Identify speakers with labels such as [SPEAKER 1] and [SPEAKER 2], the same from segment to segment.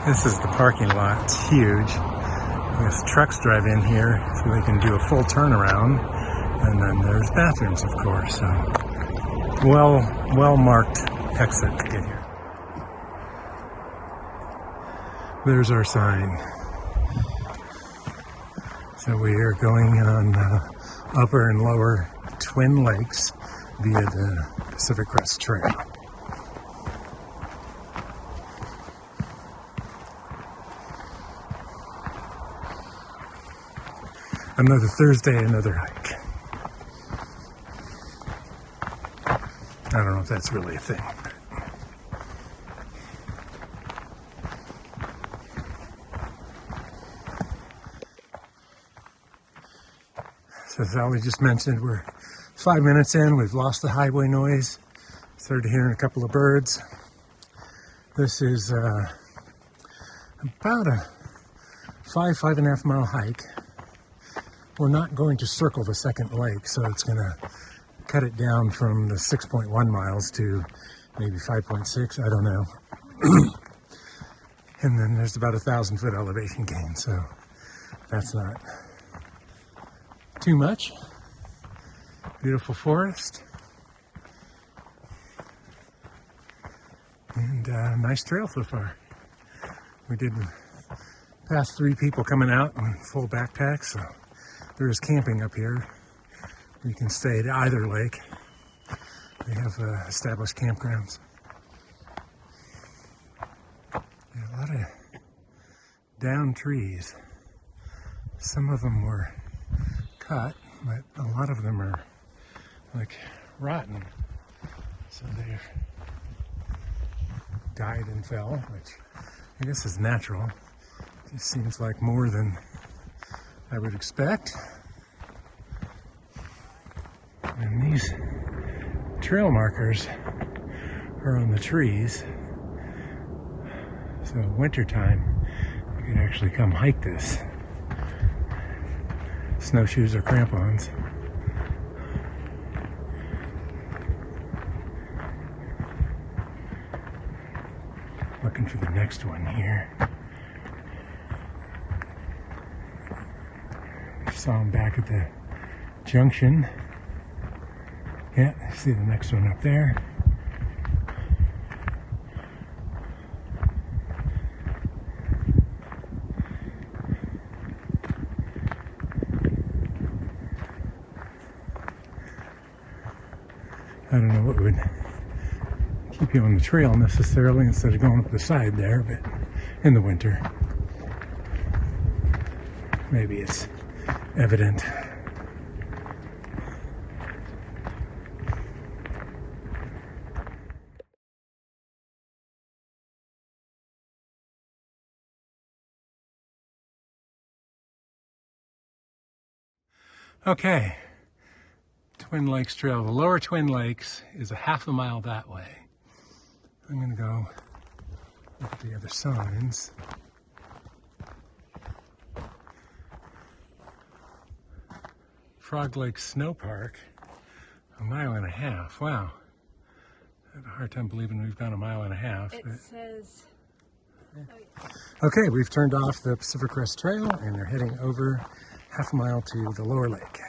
[SPEAKER 1] This is the parking lot. It's huge. There's trucks drive in here so they can do a full turnaround. And then there's bathrooms, of course. So well marked exit to get here. There's our sign. So we are going on upper and lower Twin Lakes via the Pacific Crest Trail. Another Thursday, another hike. I don't know if that's really a thing. So as Ali just mentioned, we're 5 minutes in. We've lost the highway noise. Started hearing a couple of birds. This is about a 5.5 mile hike. We're not going to circle the second lake, so it's going to cut it down from the 6.1 miles to maybe 5.6, I don't know. And then there's about 1,000-foot elevation gain, so that's not too much. Beautiful forest. And nice trail so far. We did pass 3 people coming out in full backpacks, so there is camping up here. You can stay at either lake. They have established campgrounds. Yeah, a lot of down trees. Some of them were cut, but a lot of them are like rotten. So they've died and fell, which I guess is natural. It seems like more than I would expect. And these trail markers are on the trees. So wintertime, you can actually come hike this. Snowshoes or crampons. Looking for the next one here. Saw him back at the junction. Yeah, see the next one up there. I don't know what would keep you on the trail necessarily instead of going up the side there, but in the winter, maybe it's evident. Okay, Twin Lakes Trail. The lower Twin Lakes is a 1/2 mile that way. I'm going to go look at the other signs. Frog Lake Sno-park, 1.5 miles. Wow. I have a hard time believing we've gone 1.5 miles.
[SPEAKER 2] It says... Oh, yeah.
[SPEAKER 1] Okay, we've turned off the Pacific Crest Trail and they're heading over 1/2 mile to the lower lake.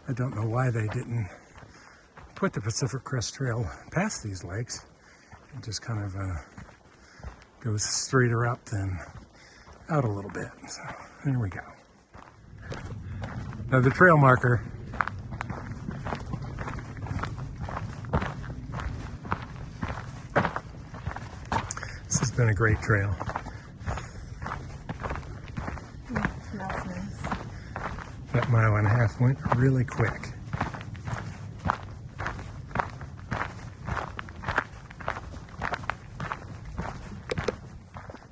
[SPEAKER 1] I don't know why they didn't put the Pacific Crest Trail past these lakes. It just kind of goes straighter up than out a little bit. So there we go. Now the trail marker. This has been a great trail.
[SPEAKER 2] It smells nice.
[SPEAKER 1] That 1.5 miles went really quick.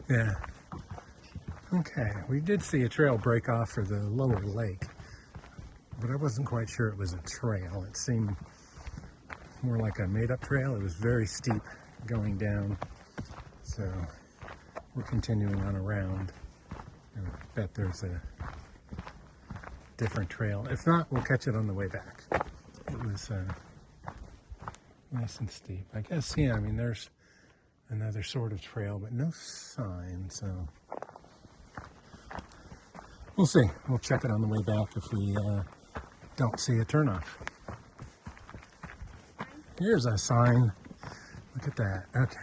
[SPEAKER 1] Yeah. Okay, we did see a trail break off for the lower lake, but I wasn't quite sure it was a trail. It seemed more like a made-up trail. It was very steep going down, so we're continuing on around. I bet there's a different trail. If not, we'll catch it on the way back. It was Nice and steep. I guess, yeah, I mean, there's another sort of trail, but no sign, so we'll see. We'll check it on the way back if we don't see a turnoff. Here's a sign. Look at that. Okay.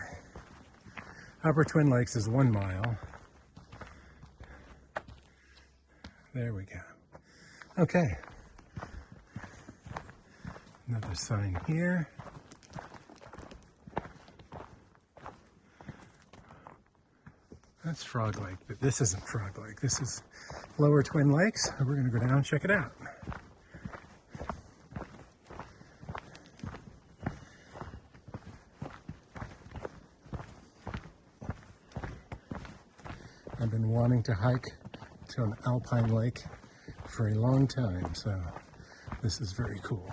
[SPEAKER 1] Upper Twin Lakes is 1 mile. There we go. Okay. Another sign here. That's Frog Lake, but this isn't Frog Lake. This is Lower Twin Lakes. We're going to go down and check it out. I've been wanting to hike to an alpine lake for a long time, so this is very cool.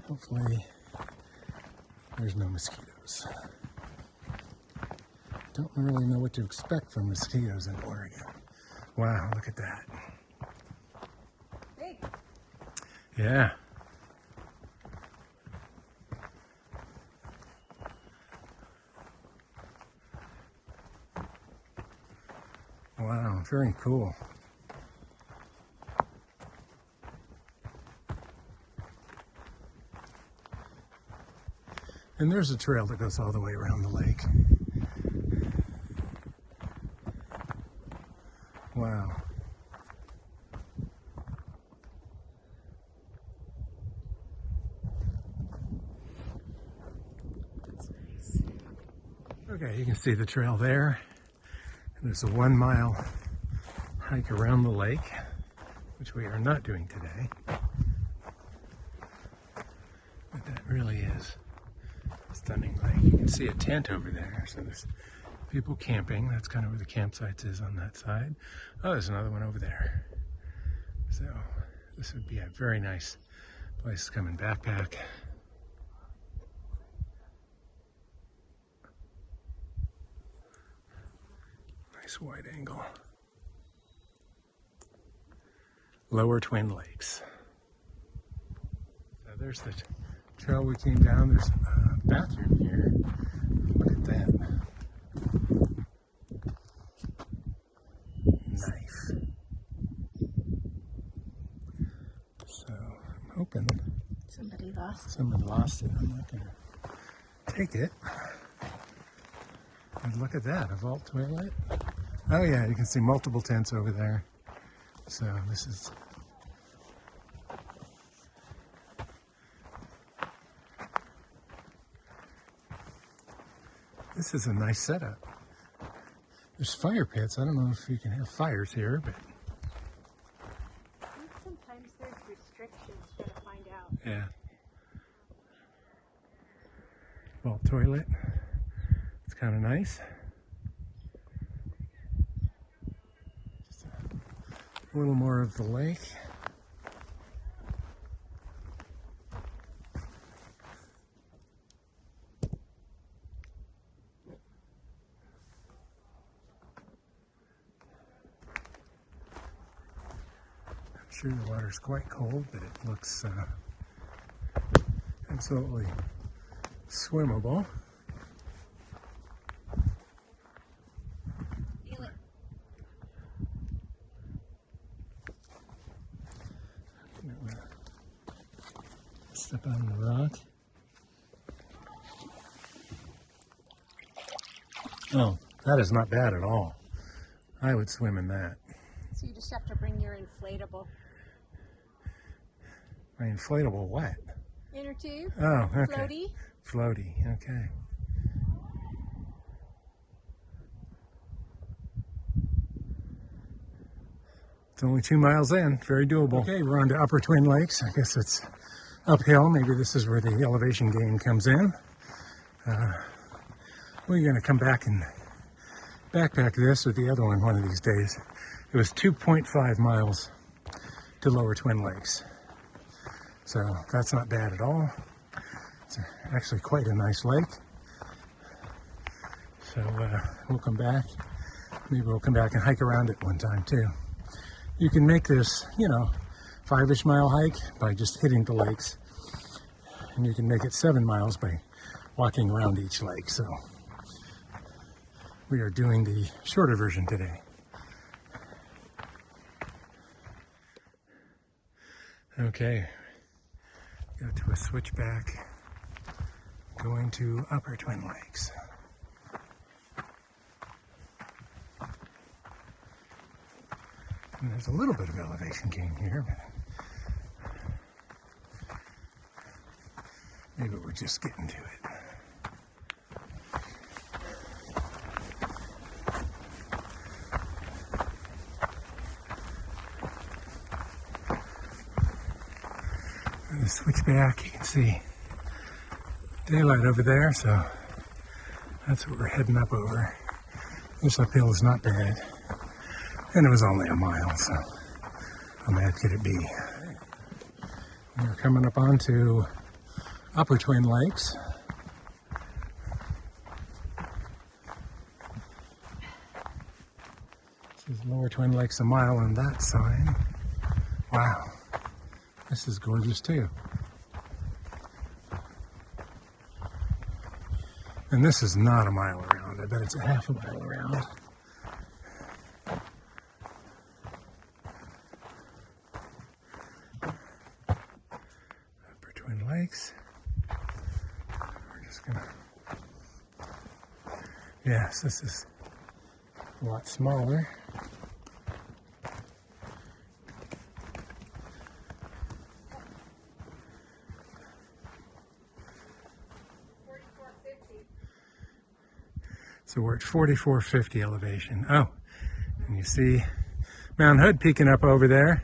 [SPEAKER 1] Hopefully there's no mosquitoes. Don't really know what to expect from mosquitoes in Oregon. Wow, look at that.
[SPEAKER 2] Big.
[SPEAKER 1] Yeah. Wow, very cool. And there's a trail that goes all the way around the lake. Wow.
[SPEAKER 2] That's nice.
[SPEAKER 1] Okay, you can see the trail there. There's a 1 mile hike around the lake, which we are not doing today. But that really is a stunning lake. You can see a tent over there, so there's people camping. That's kind of where the campsites is on that side. Oh, there's another one over there. So this would be a very nice place to come and backpack. Nice wide angle. Lower Twin Lakes. So there's the trail we came down. There's a bathroom here. Look at that. Nice. So I'm hoping
[SPEAKER 2] Somebody lost.
[SPEAKER 1] someone lost it. I'm not going to take it. And look at that, a vault toilet. Oh yeah, you can see multiple tents over there. So this is a nice setup. There's fire pits. I don't know if you can have fires here, but
[SPEAKER 2] I think sometimes there's restrictions. Gotta find out.
[SPEAKER 1] yeah. Vault toilet. It's kind of nice. Just a little more of the lake. I'm sure the water's quite cold, but it looks absolutely swimmable.
[SPEAKER 2] Feel it.
[SPEAKER 1] Step on the rock. Oh, that is not bad at all. I would swim in that.
[SPEAKER 2] So you just have to bring your inflatable.
[SPEAKER 1] My inflatable what?
[SPEAKER 2] Inner tube.
[SPEAKER 1] Oh, okay.
[SPEAKER 2] Floaty.
[SPEAKER 1] Floaty, okay. It's only 2 miles in, very doable. Okay, we're on to Upper Twin Lakes. I guess it's uphill. Maybe this is where the elevation gain comes in. We're going to come back and backpack this or the other one of these days. It was 2.5 miles to Lower Twin Lakes. So that's not bad at all. It's actually quite a nice lake. So we'll come back. Maybe we'll come back and hike around it one time too. You can make this, 5-ish mile hike by just hitting the lakes And you can make it 7 miles by walking around each lake. So we are doing the shorter version today. Okay, go to a switchback going to Upper Twin Lakes. And there's a little bit of elevation gain here, but maybe we're just getting to it. The switchback, you can see daylight over there, so that's what we're heading up over. This uphill is not bad, and it was only a mile, so how bad could it be? We're coming up onto Upper Twin Lakes. This is Lower Twin Lakes a mile on that sign. Wow. This is gorgeous too. And this is not a mile around. I bet it's a half a mile around. Upper Twin Lakes. We're just gonna... Yes, this is a lot smaller. So we're at 4450 elevation. Oh, and you see Mount Hood peeking up over there.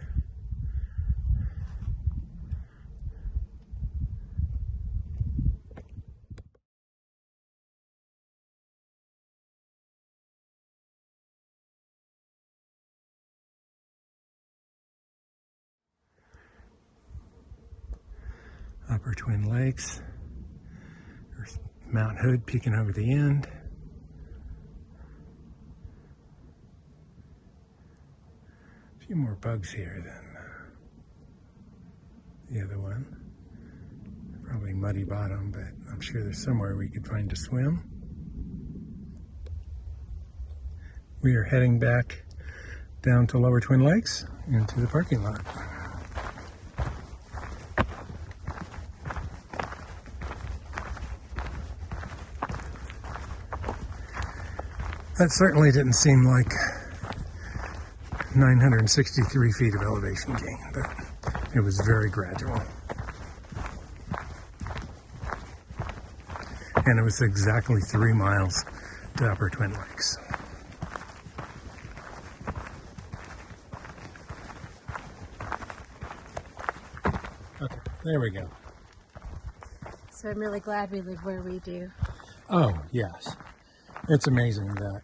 [SPEAKER 1] Upper Twin Lakes. There's Mount Hood peeking over the end. A few more bugs here than the other one. Probably muddy bottom, but I'm sure there's somewhere we could find to swim. We are heading back down to Lower Twin Lakes into the parking lot. That certainly didn't seem like 963 feet of elevation gain, but it was very gradual. And it was exactly 3 miles to Upper Twin Lakes. Okay, there we go.
[SPEAKER 2] So I'm really glad we live where we do.
[SPEAKER 1] Oh, yes. It's amazing that,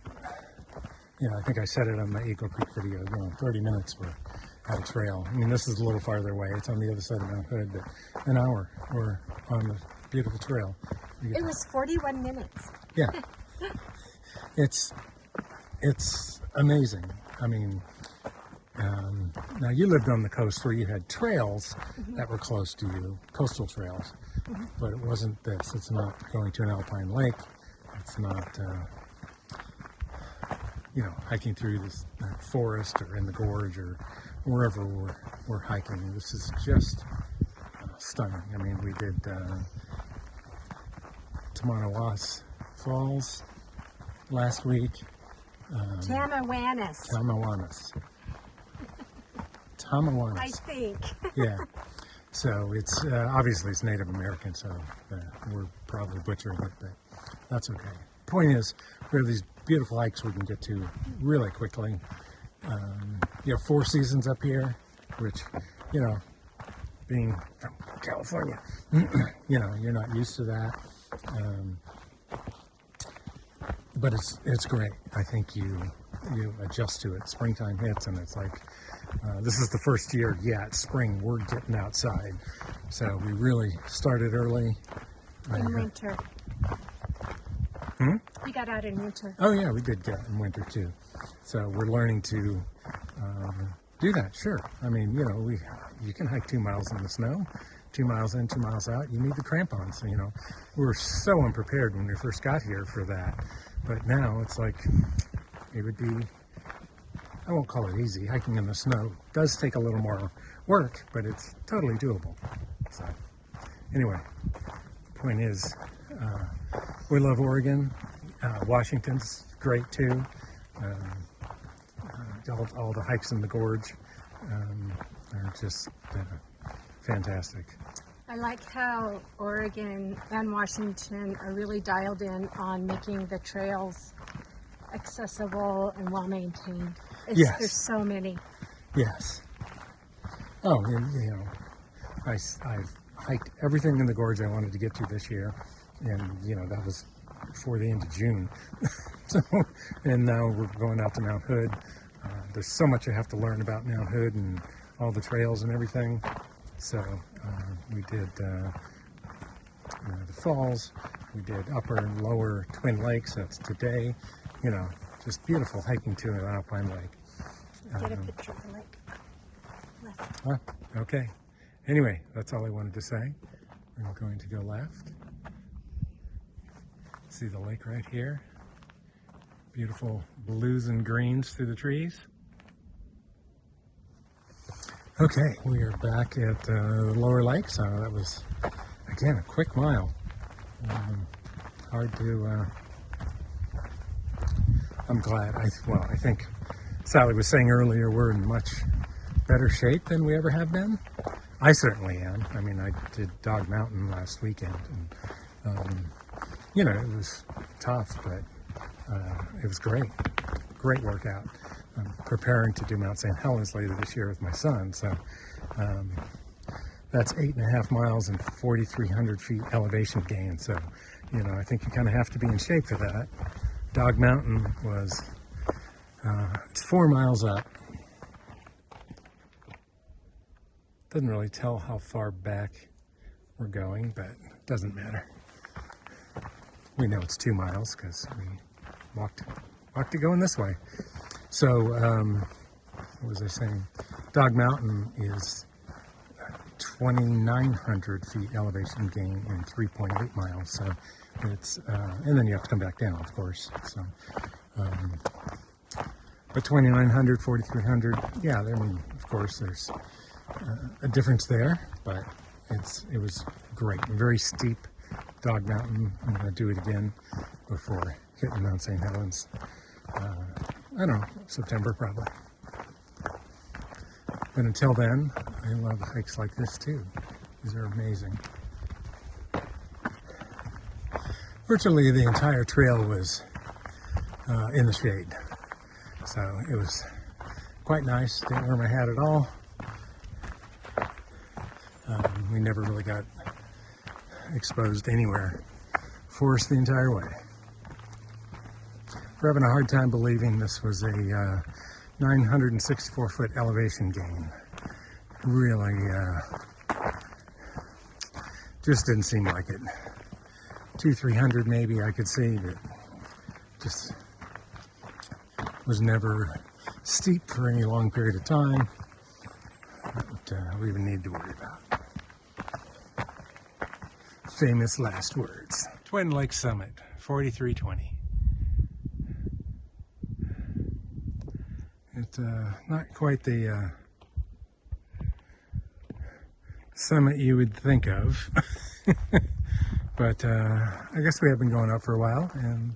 [SPEAKER 1] I think I said it on my Eagle Creek video, 30 minutes for at a trail. I mean, this is a little farther away. It's on the other side of Mount Hood, but an hour we're on the beautiful trail.
[SPEAKER 2] It was 41 minutes.
[SPEAKER 1] Yeah. It's amazing. I mean, now you lived on the coast where you had trails that were close to you, coastal trails, but it wasn't this. It's not going to an alpine lake. It's not, hiking through this forest or in the gorge or wherever we're hiking. This is just stunning. I mean, we did Tamanawas Falls last week.
[SPEAKER 2] Tamawanis.
[SPEAKER 1] Tamawanis.
[SPEAKER 2] I think.
[SPEAKER 1] Yeah. So it's obviously it's Native American, so we're probably butchering it, but that's okay. Point is, we have these beautiful hikes we can get to really quickly. You have 4 seasons up here, which, being from California, you're not used to that. But it's great. I think you adjust to it. Springtime hits and it's like, this is the first year yet, spring, we're getting outside. So we really started early.
[SPEAKER 2] In winter. We got out in winter.
[SPEAKER 1] Oh yeah, we did get in winter too. So we're learning to do that, sure. I mean, you can hike 2 miles in the snow 2 miles in, 2 miles out, you need the crampons. You know, we were so unprepared when we first got here for that. But now it's like, it would be, I won't call it easy. Hiking in the snow does take a little more work, but it's totally doable. So anyway, the point is, we love Oregon. Washington's great too. All the hikes in the gorge are just fantastic.
[SPEAKER 2] I like how Oregon and Washington are really dialed in on making the trails accessible and well maintained.
[SPEAKER 1] Yes.
[SPEAKER 2] There's so many.
[SPEAKER 1] Yes. Oh, and, you know, I've hiked everything in the gorge I wanted to get to this year, and you know that was before the end of June. So, and now we're going out to Mount Hood. There's so much I have to learn about Mount Hood and all the trails and everything. So we did the falls, we did upper and lower Twin Lakes. That's today. You know, just beautiful hiking to an alpine lake.
[SPEAKER 2] Get a picture of the lake. Left.
[SPEAKER 1] Well, okay. Anyway, that's all I wanted to say. We're going to go left. See the lake right here. Beautiful blues and greens through the trees. Okay, we are back at the lower lake, so that was, again, a quick mile. Hard to, I'm glad. I think Sally was saying earlier we're in much better shape than we ever have been. I certainly am. I mean, I did Dog Mountain last weekend, and, you know, it was tough, but it was great. Great workout. I'm preparing to do Mount St. Helens later this year with my son, so that's 8.5 miles and 4,300 feet elevation gain. So, you know, I think you kind of have to be in shape for that. Dog Mountain was, it's 4 miles up. Doesn't really tell how far back we're going, but it doesn't matter. We know it's 2 miles because we walked it going this way. So, what was I saying? Dog Mountain is 2,900 feet elevation gain in 3.8 miles. So it's, and then you have to come back down, of course. So, but 2,900, 4,300, yeah, I mean, of course, there's a difference there, but it was great. Very steep Dog Mountain. I'm going to do it again before hitting Mount St. Helens. I don't know, September probably. But until then, I love hikes like this too. These are amazing. Virtually the entire trail was in the shade. So it was quite nice. Didn't wear my hat at all. We never really got exposed anywhere. Forest the entire way. We're having a hard time believing this was a 964 foot elevation gain. Really, just didn't seem like it. 200-300 maybe I could see, but just was never steep for any long period of time that we even need to worry about. Famous last words. Twin Lake Summit, 4320. It's not quite the summit you would think of, but I guess we have been going up for a while, and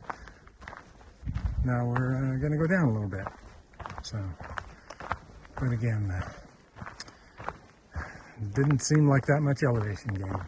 [SPEAKER 1] now we're going to go down a little bit. So, but again, didn't seem like that much elevation gain.